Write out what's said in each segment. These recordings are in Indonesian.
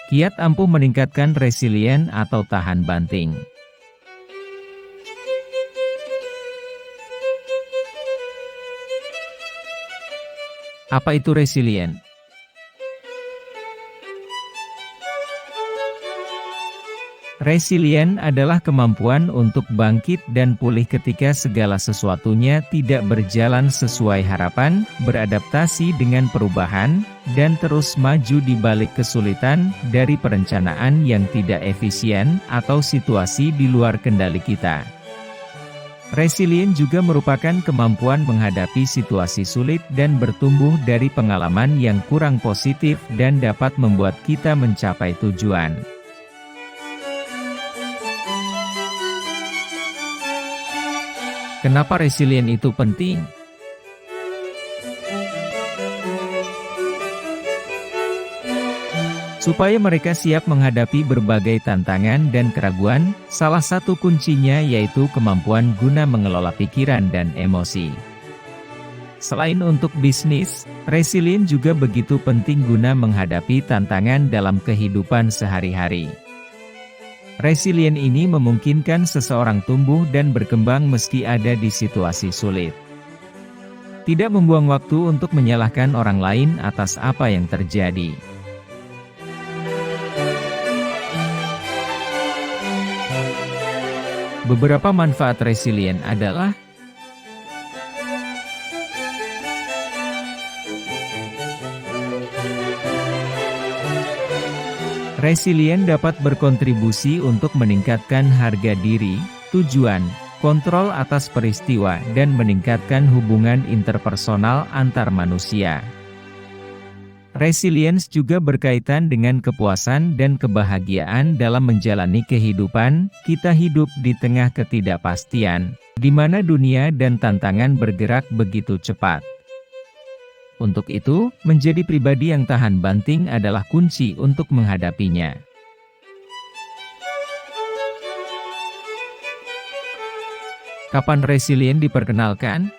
Kiat ampuh meningkatkan resilien atau tahan banting. Apa itu resilien? Resilien adalah kemampuan untuk bangkit dan pulih ketika segala sesuatunya tidak berjalan sesuai harapan, beradaptasi dengan perubahan, dan terus maju di balik kesulitan dari perencanaan yang tidak efisien atau situasi di luar kendali kita. Resilien juga merupakan kemampuan menghadapi situasi sulit dan bertumbuh dari pengalaman yang kurang positif dan dapat membuat kita mencapai tujuan. Kenapa resilien itu penting? Supaya mereka siap menghadapi berbagai tantangan dan keraguan, salah satu kuncinya yaitu kemampuan guna mengelola pikiran dan emosi. Selain untuk bisnis, resilien juga begitu penting guna menghadapi tantangan dalam kehidupan sehari-hari. Resilien ini memungkinkan seseorang tumbuh dan berkembang meski ada di situasi sulit. Tidak membuang waktu untuk menyalahkan orang lain atas apa yang terjadi. Beberapa manfaat resilien adalah: resilien dapat berkontribusi untuk meningkatkan harga diri, tujuan, kontrol atas peristiwa, dan meningkatkan hubungan interpersonal antar manusia. Resilience juga berkaitan dengan kepuasan dan kebahagiaan dalam menjalani kehidupan. Kita hidup di tengah ketidakpastian, di mana dunia dan tantangan bergerak begitu cepat. Untuk itu, menjadi pribadi yang tahan banting adalah kunci untuk menghadapinya. Kapan resilien diperkenalkan?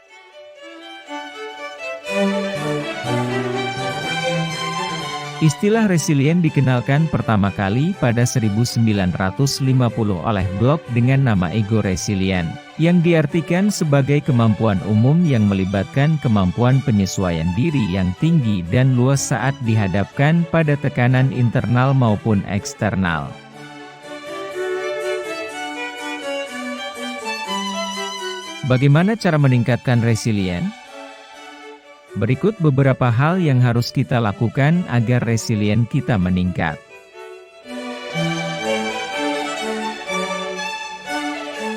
Istilah resilien dikenalkan pertama kali pada 1950 oleh blog dengan nama Ego Resilient, yang diartikan sebagai kemampuan umum yang melibatkan kemampuan penyesuaian diri yang tinggi dan luas saat dihadapkan pada tekanan internal maupun eksternal. Bagaimana cara meningkatkan resilien? Berikut beberapa hal yang harus kita lakukan agar resilien kita meningkat.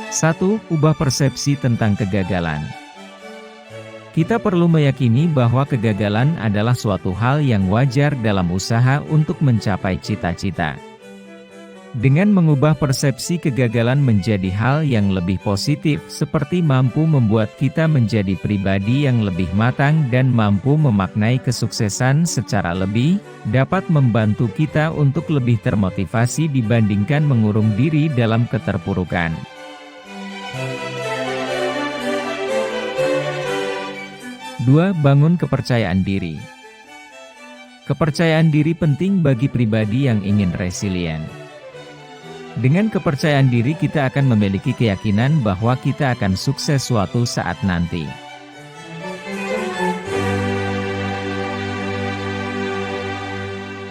1. Ubah persepsi tentang kegagalan. Kita perlu meyakini bahwa kegagalan adalah suatu hal yang wajar dalam usaha untuk mencapai cita-cita. Dengan mengubah persepsi kegagalan menjadi hal yang lebih positif, seperti mampu membuat kita menjadi pribadi yang lebih matang dan mampu memaknai kesuksesan secara lebih, dapat membantu kita untuk lebih termotivasi dibandingkan mengurung diri dalam keterpurukan. 2. Bangun kepercayaan diri. Kepercayaan diri penting bagi pribadi yang ingin resilien. Dengan kepercayaan diri kita akan memiliki keyakinan bahwa kita akan sukses suatu saat nanti.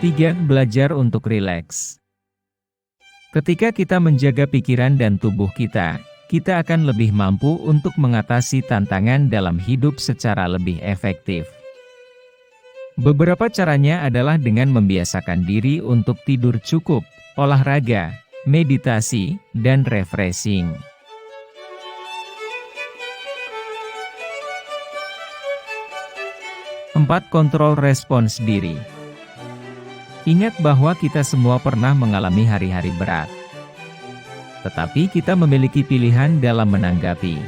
3. Belajar untuk rileks. Ketika kita menjaga pikiran dan tubuh kita akan lebih mampu untuk mengatasi tantangan dalam hidup secara lebih efektif. Beberapa caranya adalah dengan membiasakan diri untuk tidur cukup, olahraga, meditasi, dan refreshing. 4. Kontrol respons diri. Ingat bahwa kita semua pernah mengalami hari-hari berat. Tetapi kita memiliki pilihan dalam menanggapi.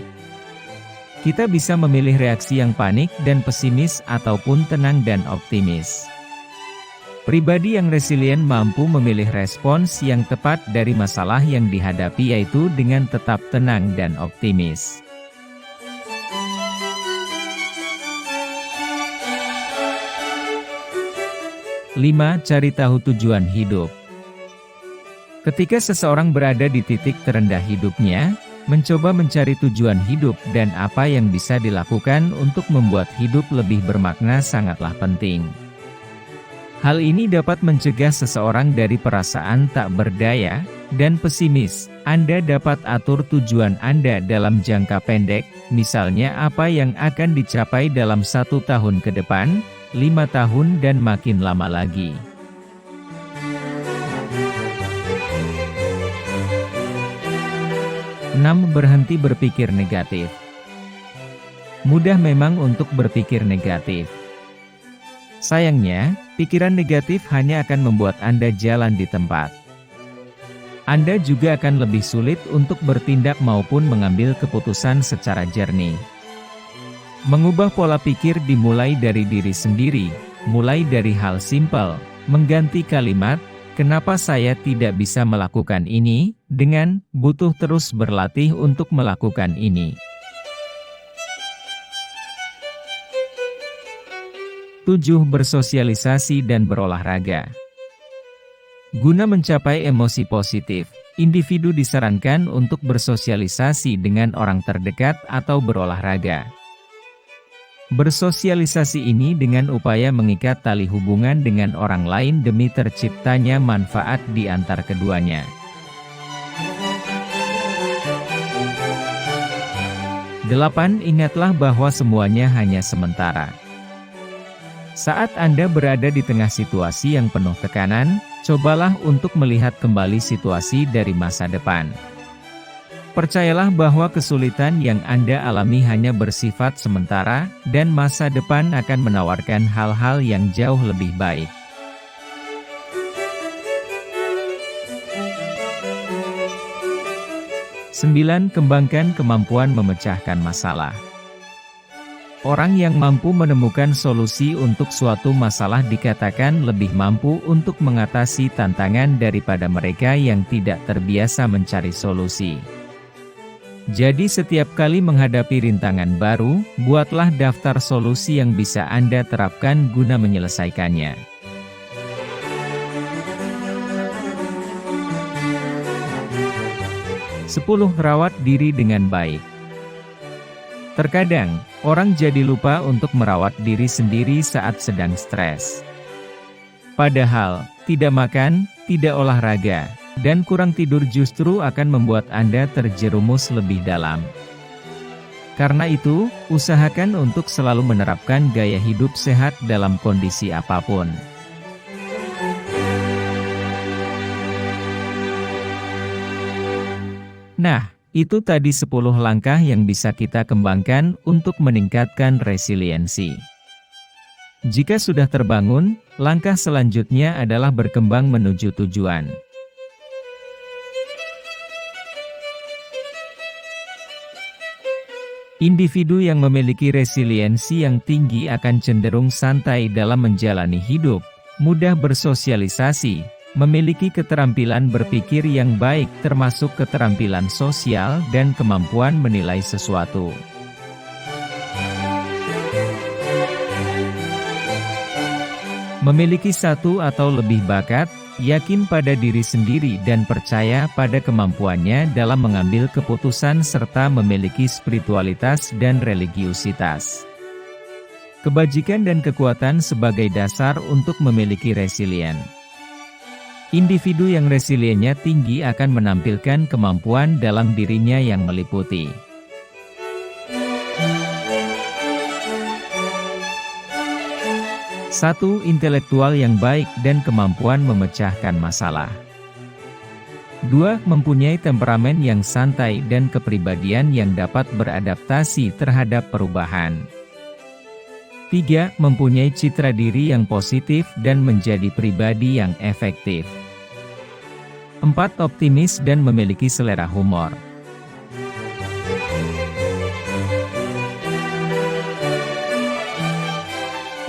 Kita bisa memilih reaksi yang panik dan pesimis ataupun tenang dan optimis. Pribadi yang resilien mampu memilih respons yang tepat dari masalah yang dihadapi, yaitu dengan tetap tenang dan optimis. 5. Cari tahu tujuan hidup. Ketika seseorang berada di titik terendah hidupnya, mencoba mencari tujuan hidup dan apa yang bisa dilakukan untuk membuat hidup lebih bermakna sangatlah penting. Hal ini dapat mencegah seseorang dari perasaan tak berdaya dan pesimis. Anda dapat atur tujuan Anda dalam jangka pendek, misalnya apa yang akan dicapai dalam 1 tahun ke depan, 5 tahun dan makin lama lagi. Berhenti berpikir negatif. Mudah memang untuk berpikir negatif. Sayangnya, pikiran negatif hanya akan membuat Anda jalan di tempat. Anda juga akan lebih sulit untuk bertindak maupun mengambil keputusan secara jernih. Mengubah pola pikir dimulai dari diri sendiri, mulai dari hal simpel, mengganti kalimat, "Kenapa saya tidak bisa melakukan ini?" dengan "butuh terus berlatih untuk melakukan ini." 7. Bersosialisasi dan berolahraga. Guna mencapai emosi positif, individu disarankan untuk bersosialisasi dengan orang terdekat atau berolahraga. Bersosialisasi ini dengan upaya mengikat tali hubungan dengan orang lain demi terciptanya manfaat di antar keduanya. Ingatlah bahwa semuanya hanya sementara. Saat Anda berada di tengah situasi yang penuh tekanan, cobalah untuk melihat kembali situasi dari masa depan. Percayalah bahwa kesulitan yang Anda alami hanya bersifat sementara, dan masa depan akan menawarkan hal-hal yang jauh lebih baik. 9. Kembangkan kemampuan memecahkan masalah. Orang yang mampu menemukan solusi untuk suatu masalah dikatakan lebih mampu untuk mengatasi tantangan daripada mereka yang tidak terbiasa mencari solusi. Jadi setiap kali menghadapi rintangan baru, buatlah daftar solusi yang bisa Anda terapkan guna menyelesaikannya. 10. Rawat diri dengan baik. Terkadang, orang jadi lupa untuk merawat diri sendiri saat sedang stres. Padahal, tidak makan, tidak olahraga, dan kurang tidur justru akan membuat Anda terjerumus lebih dalam. Karena itu, usahakan untuk selalu menerapkan gaya hidup sehat dalam kondisi apapun. Nah, itu tadi 10 langkah yang bisa kita kembangkan untuk meningkatkan resiliensi. Jika sudah terbangun, langkah selanjutnya adalah berkembang menuju tujuan. Individu yang memiliki resiliensi yang tinggi akan cenderung santai dalam menjalani hidup, mudah bersosialisasi, memiliki keterampilan berpikir yang baik termasuk keterampilan sosial dan kemampuan menilai sesuatu. Memiliki satu atau lebih bakat, yakin pada diri sendiri dan percaya pada kemampuannya dalam mengambil keputusan serta memiliki spiritualitas dan religiusitas. Kebajikan dan kekuatan sebagai dasar untuk memiliki resilien. Individu yang resiliennya tinggi akan menampilkan kemampuan dalam dirinya yang meliputi 1. Intelektual yang baik dan kemampuan memecahkan masalah. 2. Mempunyai temperamen yang santai dan kepribadian yang dapat beradaptasi terhadap perubahan. 3. Mempunyai citra diri yang positif dan menjadi pribadi yang efektif. 4. Optimis dan memiliki selera humor.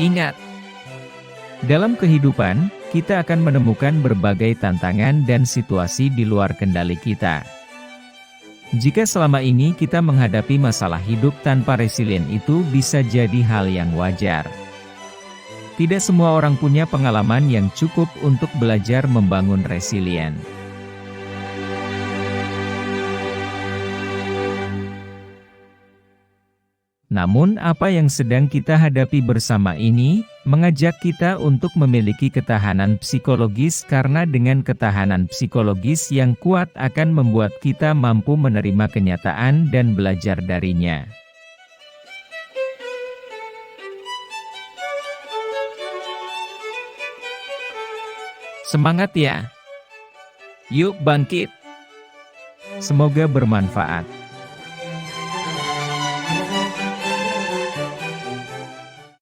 Ingat, dalam kehidupan, kita akan menemukan berbagai tantangan dan situasi di luar kendali kita. Jika selama ini kita menghadapi masalah hidup tanpa resilien, itu bisa jadi hal yang wajar. Tidak semua orang punya pengalaman yang cukup untuk belajar membangun resilien. Namun apa yang sedang kita hadapi bersama ini, mengajak kita untuk memiliki ketahanan psikologis karena dengan ketahanan psikologis yang kuat akan membuat kita mampu menerima kenyataan dan belajar darinya. Semangat ya! Yuk bangkit! Semoga bermanfaat.